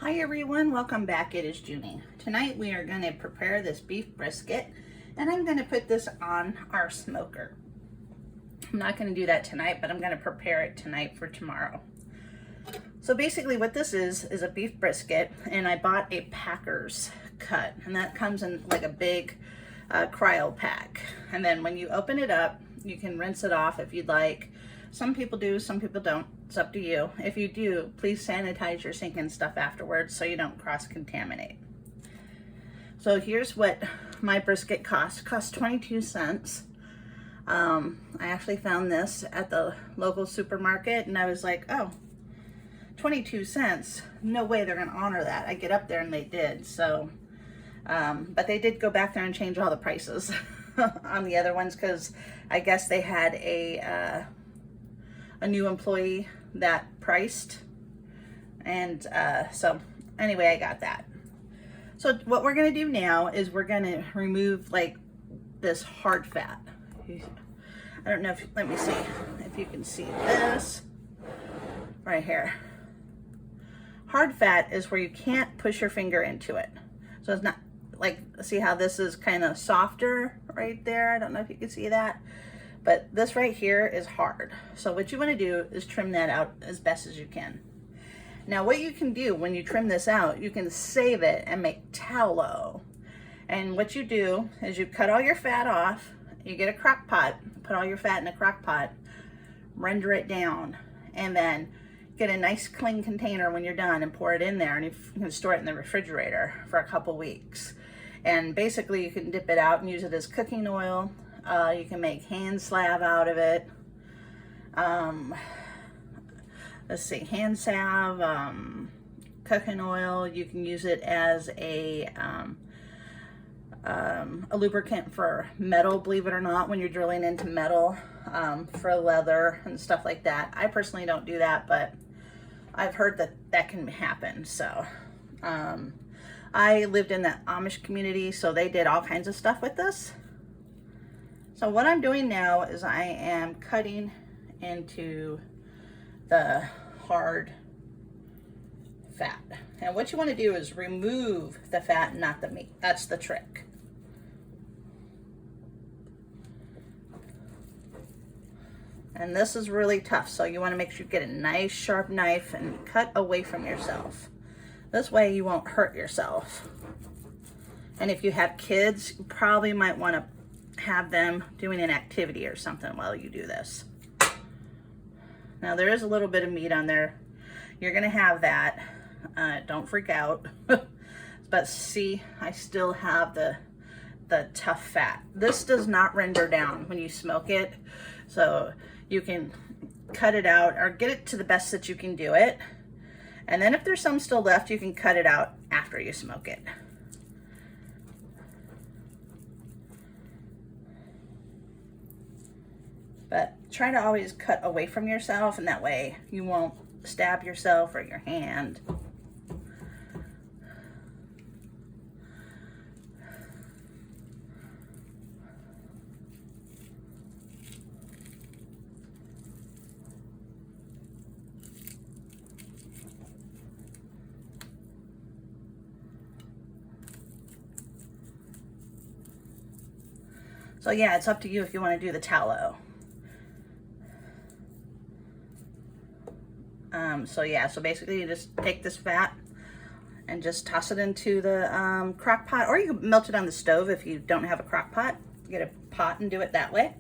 Hi everyone, welcome back. It is Junie. Tonight we are going to prepare this beef brisket and I'm going to put this on our smoker. I'm not going to do that tonight, but I'm going to prepare it tonight for tomorrow. So basically what this is a beef brisket, and I bought a Packers cut, and that comes in like a big cryo pack. And then when you open it up, you can rinse it off if you'd like. Some people do, some people don't. It's up to you. If you do, please sanitize your sink and stuff afterwards so you don't cross-contaminate. So here's what my brisket cost. It cost 22 cents. I actually found this at the local supermarket and I was like, oh, 22 cents. No way they're gonna honor that. I get up there and they did. So, but they did go back there and change all the prices on the other ones because I guess they had a new employee that priced, and so anyway, I got that. So what we're gonna do now is we're gonna remove like this hard fat. I don't know if, let me see if you can see this right here. Hard fat is where you can't push your finger into it. So it's not like, see how this is kind of softer right there? I don't know if you can see that. But this right here is hard. So what you want to do is trim that out as best as you can. Now what you can do when you trim this out, you can save it and make tallow. And what you do is you cut all your fat off, you get a crock pot, put all your fat in a crock pot, render it down, and then get a nice clean container when you're done and pour it in there, and you can store it in the refrigerator for a couple weeks. And basically you can dip it out and use it as cooking oil. You can make hand salve out of it. Let's see, hand salve, cooking oil. You can use it as a lubricant for metal, believe it or not, when you're drilling into metal, for leather and stuff like that. I personally don't do that, but I've heard that that can happen. So I lived in the Amish community, so they did all kinds of stuff with this. So what I'm doing now is I am cutting into the hard fat. And what you want to do is remove the fat, not the meat. That's the trick. And this is really tough, so you want to make sure you get a nice sharp knife and cut away from yourself. This way you won't hurt yourself. And if you have kids, you probably might want to have them doing an activity or something while you do this. Now there is a little bit of meat on there. You're gonna have that. Don't freak out. But see, I still have the tough fat. This does not render down when you smoke it, so you can cut it out or get it to the best that you can do it. And then if there's some still left, you can cut it out after you smoke it. But try to always cut away from yourself, and that way you won't stab yourself or your hand. So yeah, it's up to you if you want to do the tallow. So yeah, so basically you just take this fat and just toss it into the crock pot, or you can melt it on the stove if you don't have a crock pot. Get a pot and do it that way.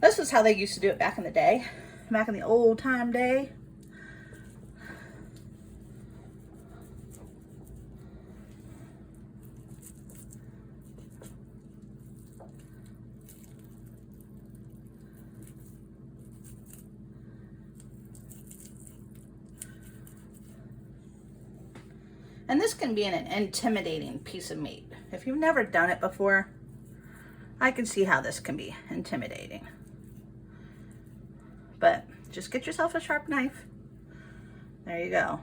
This is how they used to do it back in the day, back in the old time day. And this can be an intimidating piece of meat. If you've never done it before, I can see how this can be intimidating. But just get yourself a sharp knife. There you go.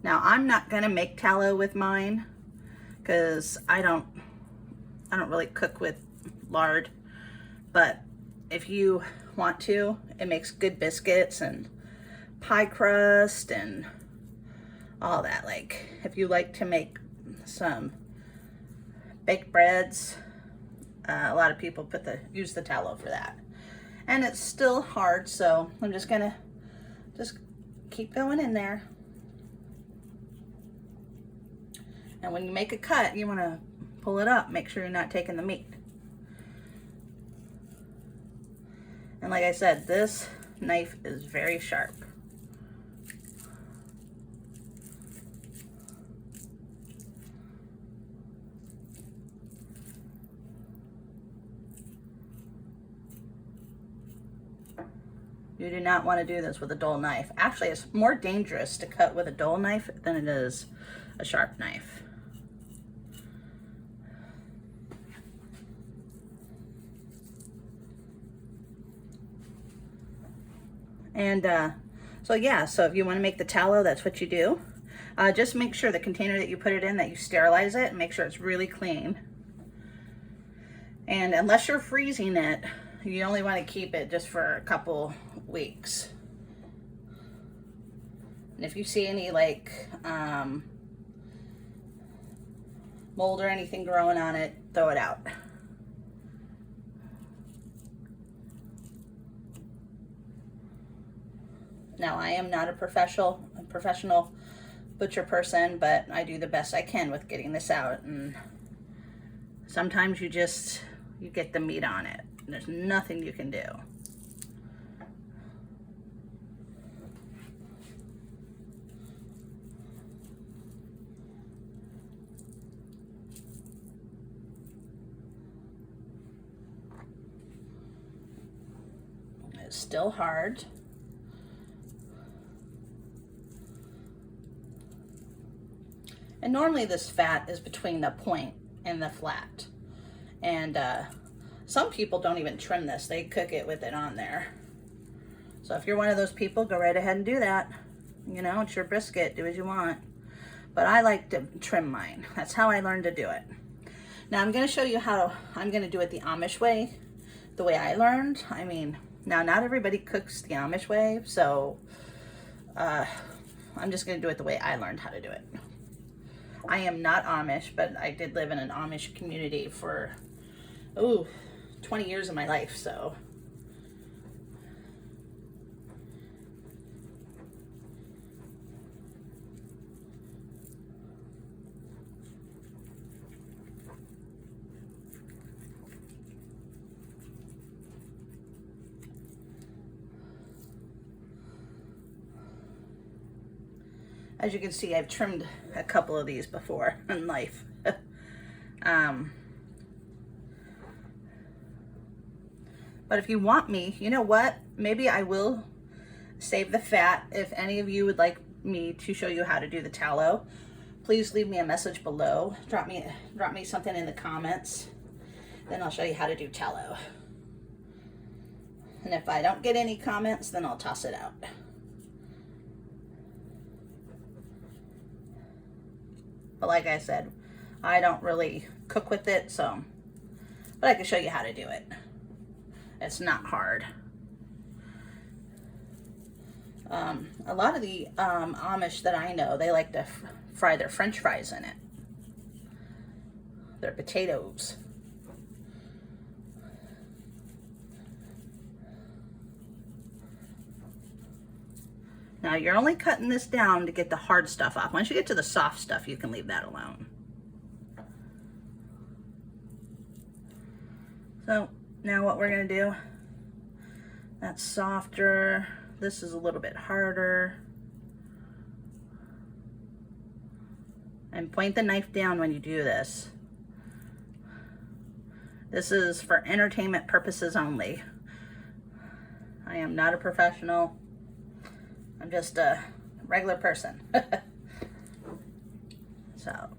Now I'm not gonna make tallow with mine because I don't really cook with lard, but if you want to, it makes good biscuits and pie crust and all that. Like if you like to make some baked breads, a lot of people use the tallow for that. And it's still hard, so I'm just gonna keep going in there. And when you make a cut, you wanna pull it up, make sure you're not taking the meat. And like I said, this knife is very sharp. You do not want to do this with a dull knife. Actually, it's more dangerous to cut with a dull knife than it is a sharp knife. And so yeah, so if you want to make the tallow, that's what you do. Just make sure the container that you put it in, that you sterilize it and make sure it's really clean. And unless you're freezing it, you only want to keep it just for a couple weeks. And if you see any like mold or anything growing on it, throw it out. Now, I am not a professional butcher person, but I do the best I can with getting this out. And sometimes you get the meat on it. There's nothing you can do. It's still hard. And normally this fat is between the point and the flat. And some people don't even trim this. They cook it with it on there. So if you're one of those people, go right ahead and do that. You know, it's your brisket, do as you want. But I like to trim mine. That's how I learned to do it. Now I'm gonna show you how I'm gonna do it the Amish way, the way I learned. I mean, now not everybody cooks the Amish way, so I'm just gonna do it the way I learned how to do it. I am not Amish, but I did live in an Amish community for, 20 years of my life, so. As you can see, I've trimmed a couple of these before in life. But if you want me, you know what? Maybe I will save the fat. If any of you would like me to show you how to do the tallow, please leave me a message below. Drop me something in the comments. Then I'll show you how to do tallow. And if I don't get any comments, then I'll toss it out. But like I said, I don't really cook with it, so, but I can show you how to do it. It's not hard. A lot of the Amish that I know, they like to fry their French fries in it. Their potatoes. Now you're only cutting this down to get the hard stuff off. Once you get to the soft stuff, you can leave that alone. So now what we're gonna do, that's softer. This is a little bit harder. And point the knife down when you do this. This is for entertainment purposes only. I am not a professional. I'm just a regular person. So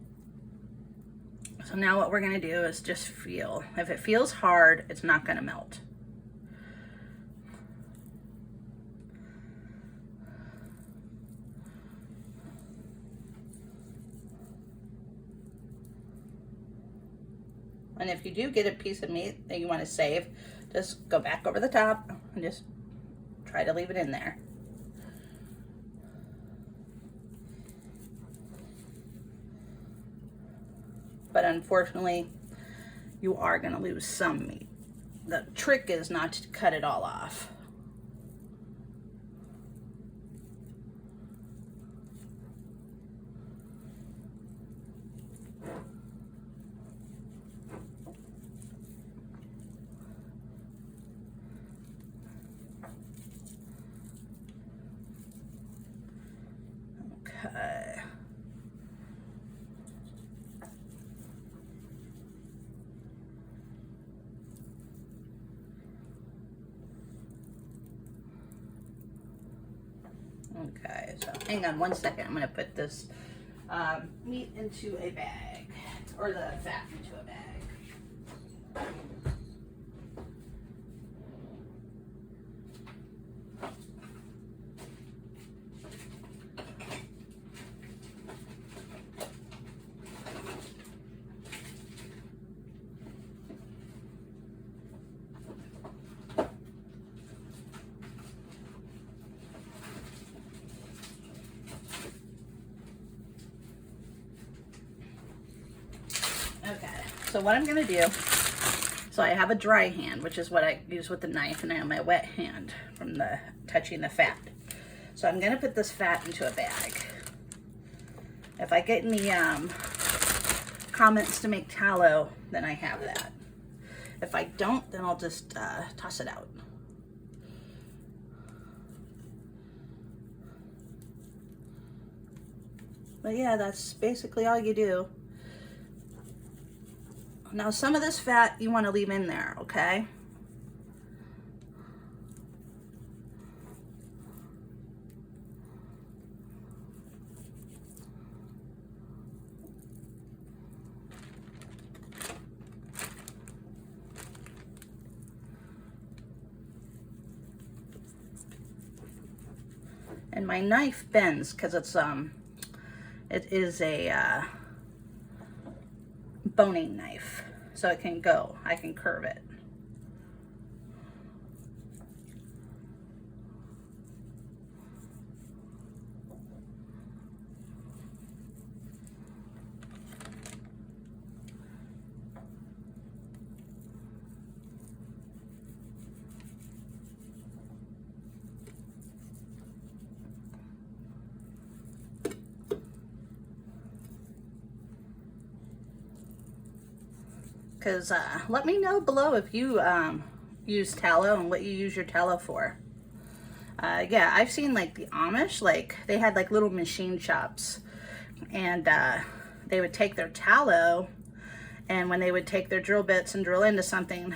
now what we're gonna do is just feel. If it feels hard, it's not gonna melt. And if you do get a piece of meat that you want to save, just go back over the top and just try to leave it in there. but unfortunately, you are going to lose some meat. The trick is not to cut it all off. Okay. Okay, so hang on one second. I'm going to put this meat into a bag, or the fat into a bag. Okay, so what I'm gonna do, so I have a dry hand, which is what I use with the knife, and I have my wet hand from the touching the fat. So I'm gonna put this fat into a bag. If I get any comments to make tallow, then I have that. If I don't, then I'll just toss it out. But yeah, that's basically all you do. Now, some of this fat you want to leave in there, okay? And my knife bends because it is a boning knife, so it can go. I can curve it. Because let me know below if you use tallow and what you use your tallow for. Yeah, I've seen like the Amish, like they had like little machine shops, and they would take their tallow, and when they would take their drill bits and drill into something,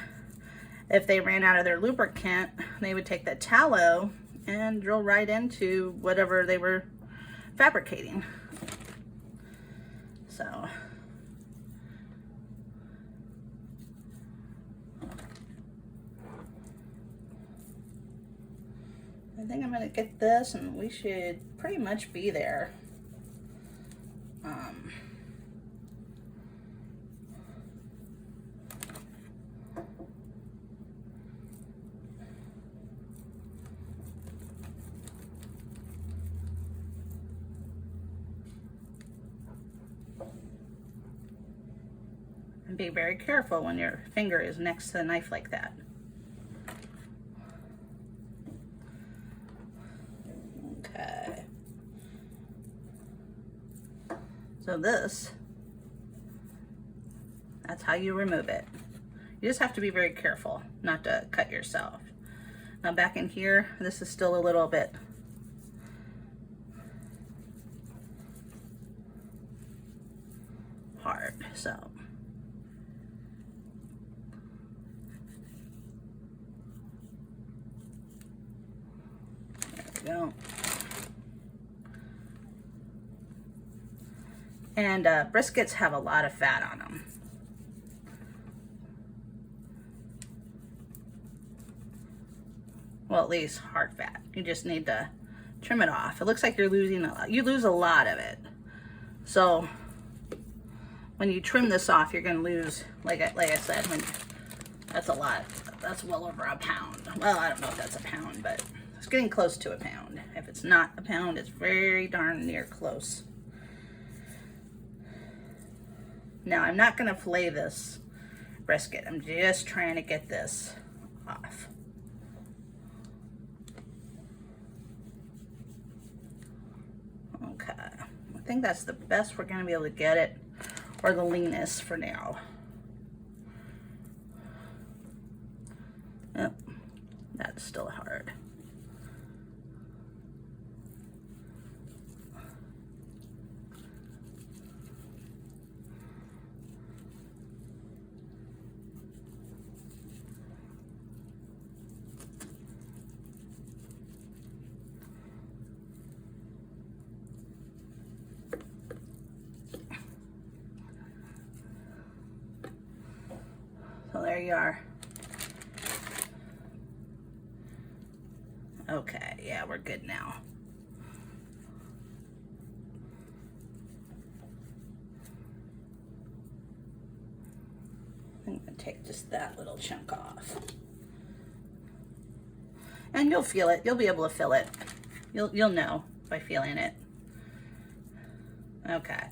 if they ran out of their lubricant, they would take that tallow and drill right into whatever they were fabricating. So I think I'm gonna get this, and we should pretty much be there. And be very careful when your finger is next to the knife like that. Okay. So that's how you remove it. You just have to be very careful not to cut yourself. Now back in here, this is still a little bit hard, so. There we go. And briskets have a lot of fat on them. Well, at least hard fat. You just need to trim it off. It looks like you're losing a lot. You lose a lot of it. So when you trim this off, you're gonna lose, like I said, that's a lot. That's well over a pound. Well, I don't know if that's a pound, but it's getting close to a pound. If it's not a pound, it's very darn near close. Now, I'm not gonna fillet this brisket. I'm just trying to get this off. Okay, I think that's the best we're gonna be able to get it, or the leanest for now. Yep, that's still hard. So there you are. Okay, yeah, we're good now. I'm gonna take just that little chunk off. And you'll feel it, you'll be able to feel it. You'll know by feeling it. Okay,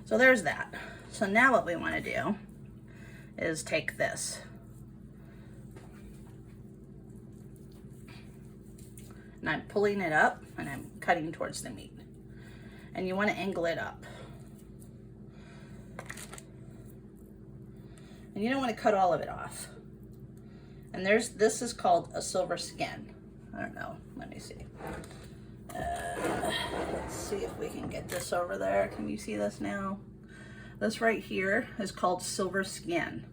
so there's that. So now what we wanna do is take this. And I'm pulling it up and I'm cutting towards the meat. And you want to angle it up. And you don't want to cut all of it off. And this is called a silver skin. I don't know, let me see. Let's see if we can get this over there. Can you see this now? This right here is called silver skin.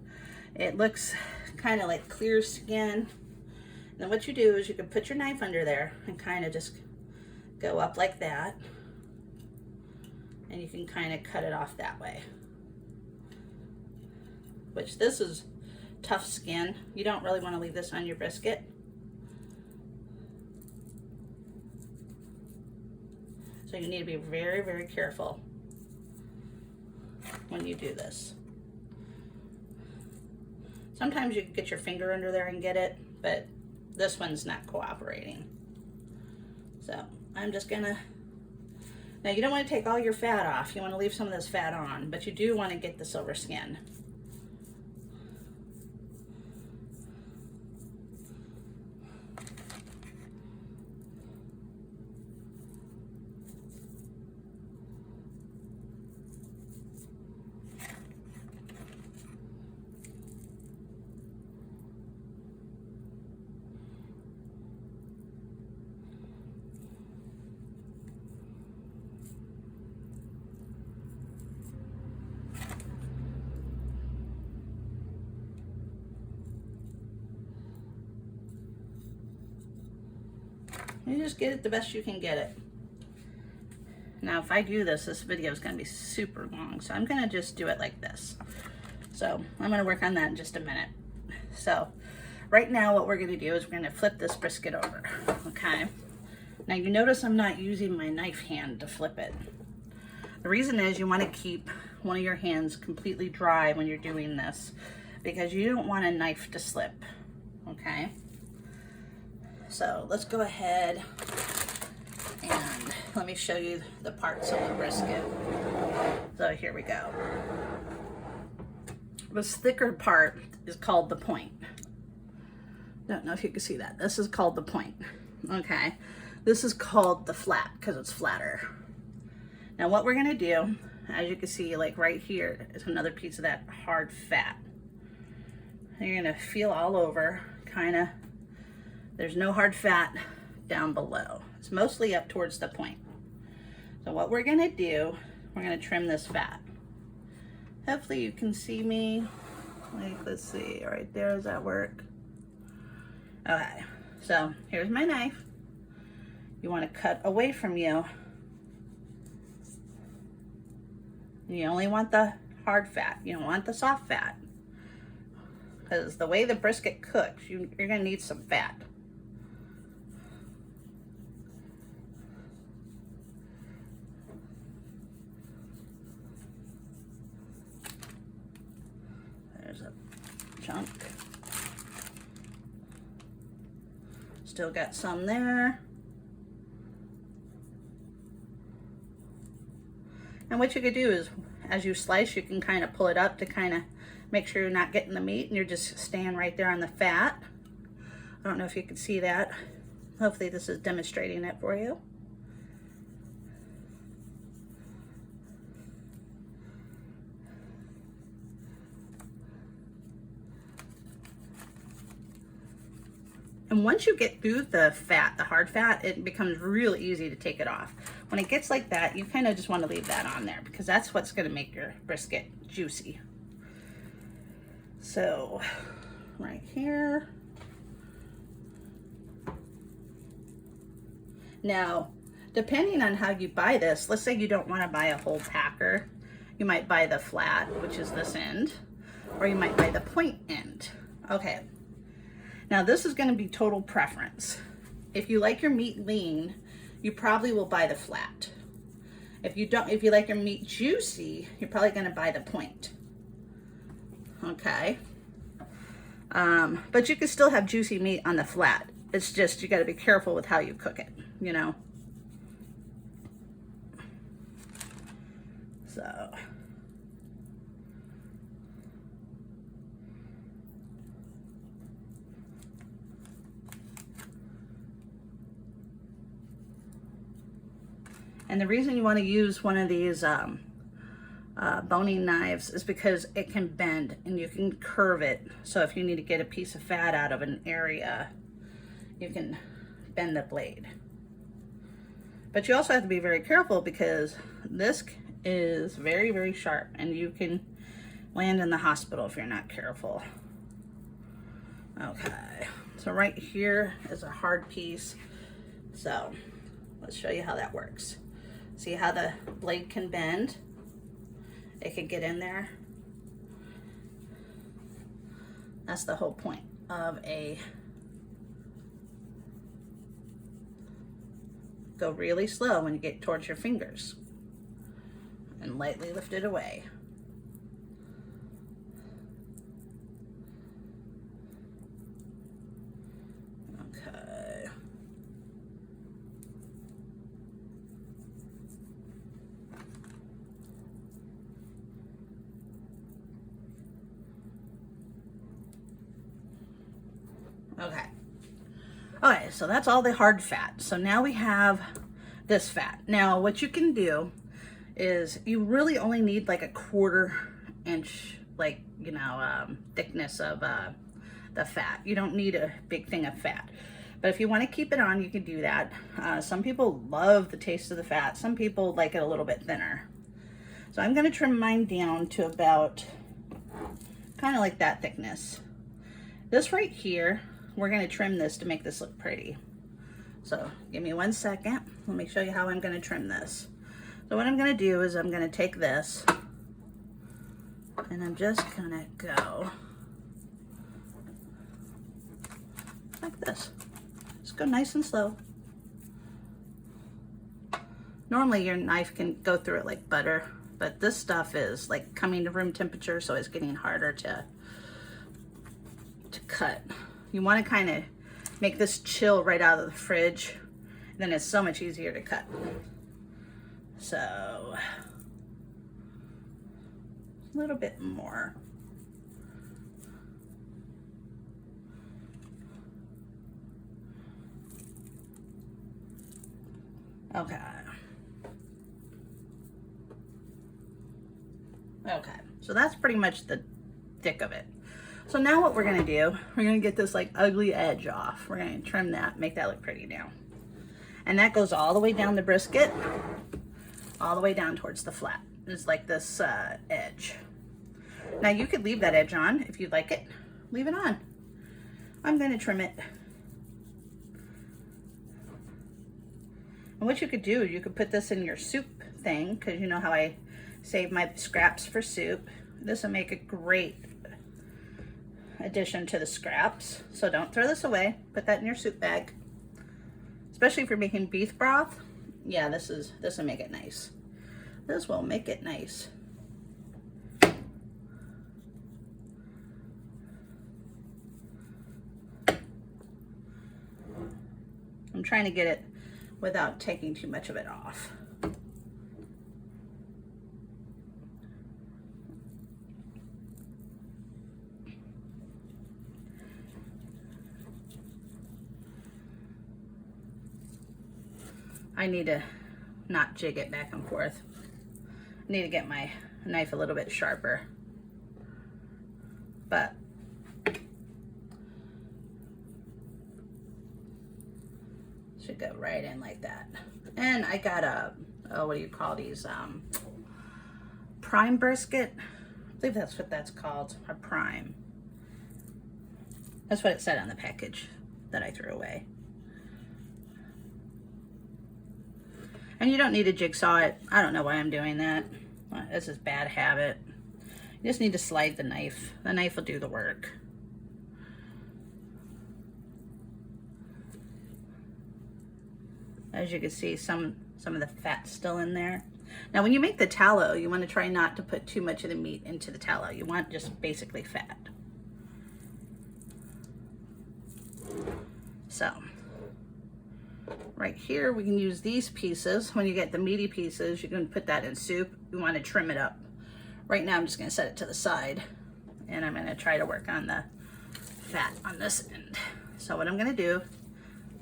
It looks kind of like clear skin. Then what you do is you can put your knife under there and kind of just go up like that. And you can kind of cut it off that way. Which this is tough skin. You don't really want to leave this on your brisket. So you need to be very, very careful when you do this. Sometimes you can get your finger under there and get it, but this one's not cooperating. So I'm just gonna, now you don't want to take all your fat off. You want to leave some of this fat on, but you do want to get the silver skin. You just get it the best you can get it. Now, if I do this, this video is going to be super long, so I'm going to just do it like this. So I'm going to work on that in just a minute. So right now what we're going to do is we're going to flip this brisket over, okay? Now you notice I'm not using my knife hand to flip it. The reason is you want to keep one of your hands completely dry when you're doing this because you don't want a knife to slip, okay? So let's go ahead and let me show you the parts of the brisket. So here we go. This thicker part is called the point. Don't know if you can see that. This is called the point, okay? This is called the flat because it's flatter. Now what we're gonna do, as you can see, like right here is another piece of that hard fat. And you're gonna feel all over, kinda. There's no hard fat down below. It's mostly up towards the point. So what we're gonna do, we're gonna trim this fat. Hopefully you can see me. Like, let's see, right there, does that work? Okay, so here's my knife. You wanna cut away from you. You only want the hard fat. You don't want the soft fat. Because the way the brisket cooks, you're gonna need some fat. There's a chunk. Still got some there. And what you could do is, as you slice, you can kind of pull it up to kind of make sure you're not getting the meat and you're just staying right there on the fat. I don't know if you can see that. Hopefully this is demonstrating it for you. And once you get through the fat, the hard fat, it becomes really easy to take it off. When it gets like that, you kind of just want to leave that on there because that's what's going to make your brisket juicy. So, right here. Now, depending on how you buy this, let's say you don't want to buy a whole packer. You might buy the flat, which is this end, or you might buy the point end. Okay. Now this is going to be total preference. If you like your meat lean, you probably will buy the flat. If you like your meat juicy, you're probably going to buy the point. Okay. But you can still have juicy meat on the flat. It's just, you got to be careful with how you cook it, you know? So. And the reason you want to use one of these boning knives is because it can bend and you can curve it. So if you need to get a piece of fat out of an area, you can bend the blade. But you also have to be very careful because this is very, very sharp and you can land in the hospital if you're not careful. Okay, so right here is a hard piece. So let's show you how that works. See how the blade can bend? It can get in there. That's the whole point of a, go really slow when you get towards your fingers and lightly lift it away. Okay. Okay. Okay, so that's all the hard fat. So now we have this fat. Now what you can do is you really only need like a 1/4 inch, like, you know, thickness of the fat. You don't need a big thing of fat. But if you want to keep it on, you can do that. Some people love the taste of the fat. Some people like it a little bit thinner. So I'm going to trim mine down to about kind of like that thickness. This right here, we're going to trim this to make this look pretty. So give me 1 second. Let me show you how I'm going to trim this. So what I'm going to do is I'm going to take this and I'm just going to go like this. Just go nice and slow. Normally your knife can go through it like butter, but this stuff is like coming to room temperature, so it's getting harder to cut. You want to kind of make this chill right out of the fridge, then it's so much easier to cut. So a little bit more. Okay. Okay, so that's pretty much the thick of it. So now what we're gonna do, we're gonna get this like ugly edge off. We're gonna trim that, make that look pretty now. And that goes all the way down the brisket, all the way down towards the flat. It's like this edge. Now you could leave that edge on if you'd like it. Leave it on. I'm gonna trim it. And what you could do, you could put this in your soup thing, because you know how I save my scraps for soup. This will make a great addition to the scraps. So don't throw this away. Put that in your soup bag. Especially if you're making beef broth. Yeah, this will make it nice. This will make it nice. I'm trying to get it without taking too much of it off. I need to not jig it back and forth. I need to get my knife a little bit sharper. But should go right in like that. And I got a, what do you call these? Prime brisket. I believe that's what that's called, a prime. That's what it said on the package that I threw away. And you don't need to jigsaw it. I don't know why I'm doing that. This is bad habit. You just need to slide the knife. The knife will do the work. As you can see, some of the fat's still in there. Now when you make the tallow, you want to try not to put too much of the meat into the tallow. You want just basically fat. So right here we can use these pieces. When you get the meaty pieces, you can put that in soup. You want to trim it up. Right now I'm just going to set it to the side, and I'm going to try to work on the fat on this end. So what I'm going to do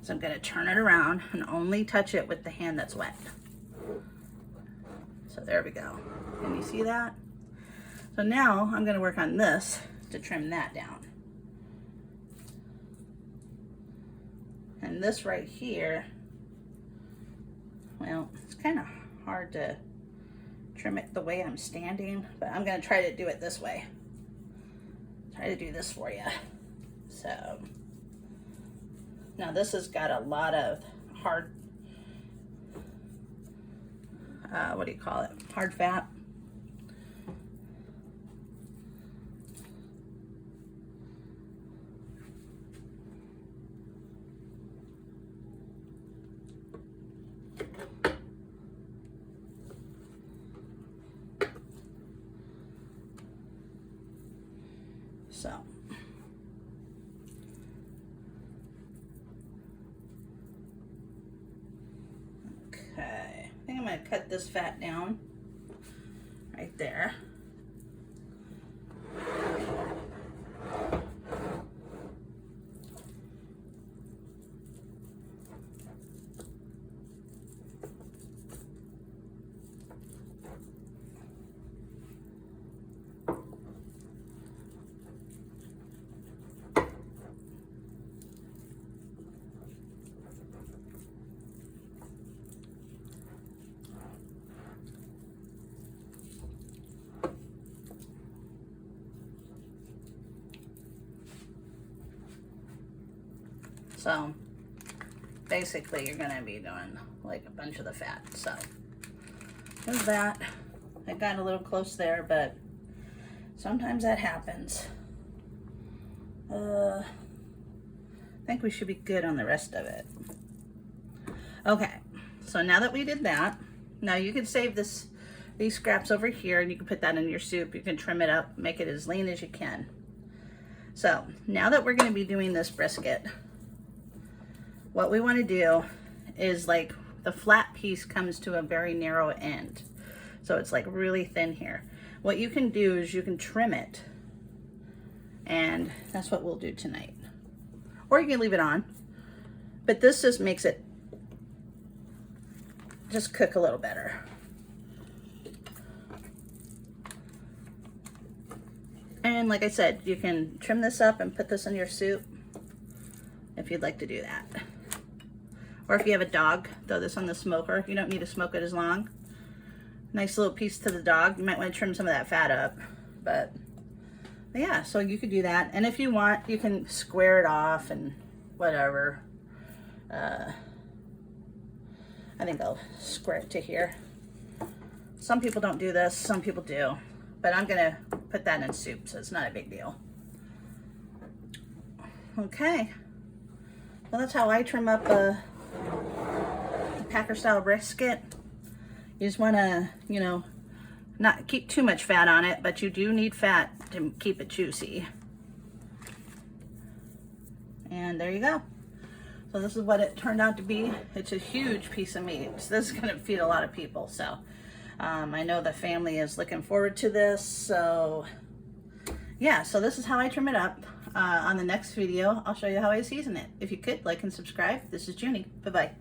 is I'm going to turn it around and only touch it with the hand that's wet. So there we go. Can you see that? So now I'm going to work on this to trim that down. And this right here, well, it's kind of hard to trim it the way I'm standing, but I'm going to try to do it this way. Try to do this for you. So now this has got a lot of hard, what do you call it? Hard fat. So okay, I think I'm going to cut this fat down right there. So basically you're gonna be doing like a bunch of the fat. So there's that. I got a little close there, but sometimes that happens. I think we should be good on the rest of it. Okay, so now that we did that, now you can save these scraps over here, and you can put that in your soup. You can trim it up, make it as lean as you can. So now that we're going to be doing this brisket, what we want to do is, like, the flat piece comes to a very narrow end. So it's like really thin here. What you can do is you can trim it, and that's what we'll do tonight. Or you can leave it on, but this just makes it just cook a little better. And like I said, you can trim this up and put this in your soup if you'd like to do that. Or if you have a dog, throw this on the smoker. You don't need to smoke it as long. Nice little piece to the dog. You might want to trim some of that fat up. But yeah, so you could do that. And if you want, you can square it off and whatever. I think I'll square it to here. Some people don't do this, some people do. But I'm gonna put that in soup, so it's not a big deal. Okay. Well, that's how I trim up the Packer style brisket. You just wanna, you know, not keep too much fat on it, but you do need fat to keep it juicy. And there you go. So this is what it turned out to be. It's a huge piece of meat. So this is gonna feed a lot of people. So I know the family is looking forward to this. So yeah, so this is how I trim it up. On the next video, I'll show you how I season it. If you could, like and subscribe. This is Junie. Bye-bye.